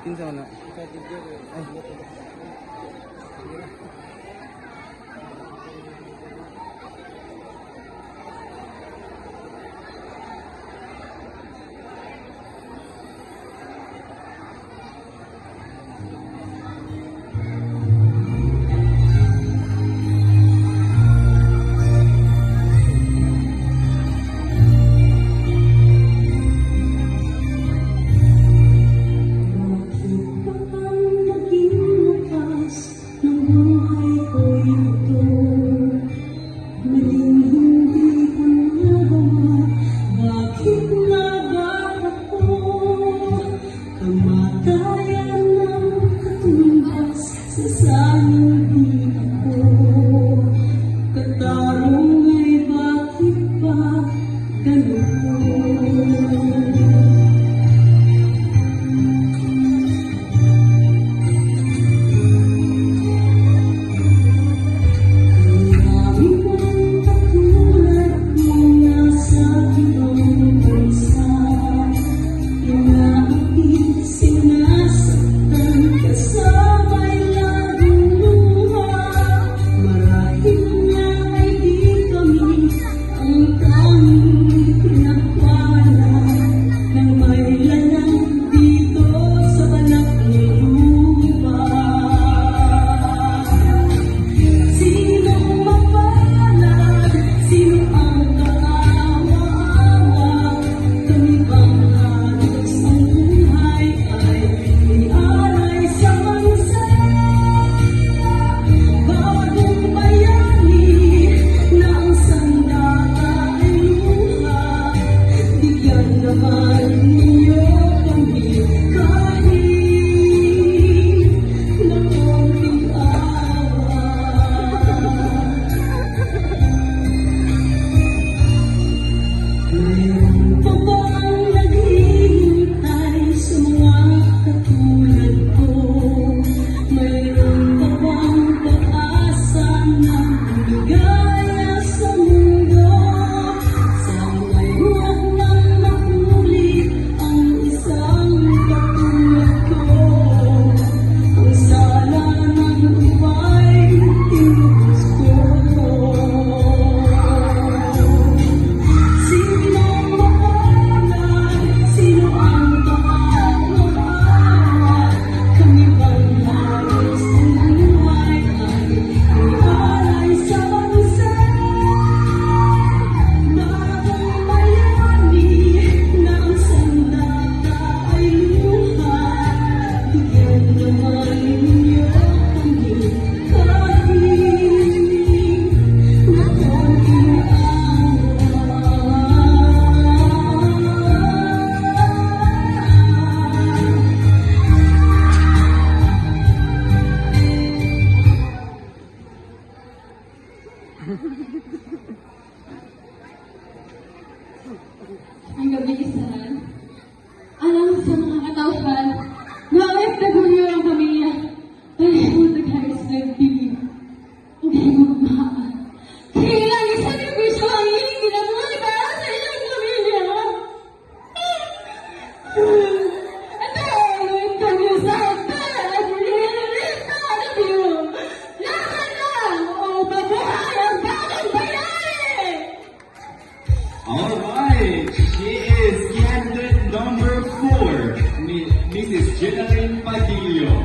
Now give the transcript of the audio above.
Kinsa man na? Ay. Ang gabi-isahan. Alam sa mga katauhan na OFW ang pamilya. Ay, puto guys, nagpili. Ang magmahal. Kailang isang servisyo ang iling ginagawa para sa ilang pamilya. Ito ay OFW sa hotel at nililista na view. Lahat lang o mabuhay ang bagong bayani. Alright, she is candidate number 4, Mrs. Jenaline Padillo.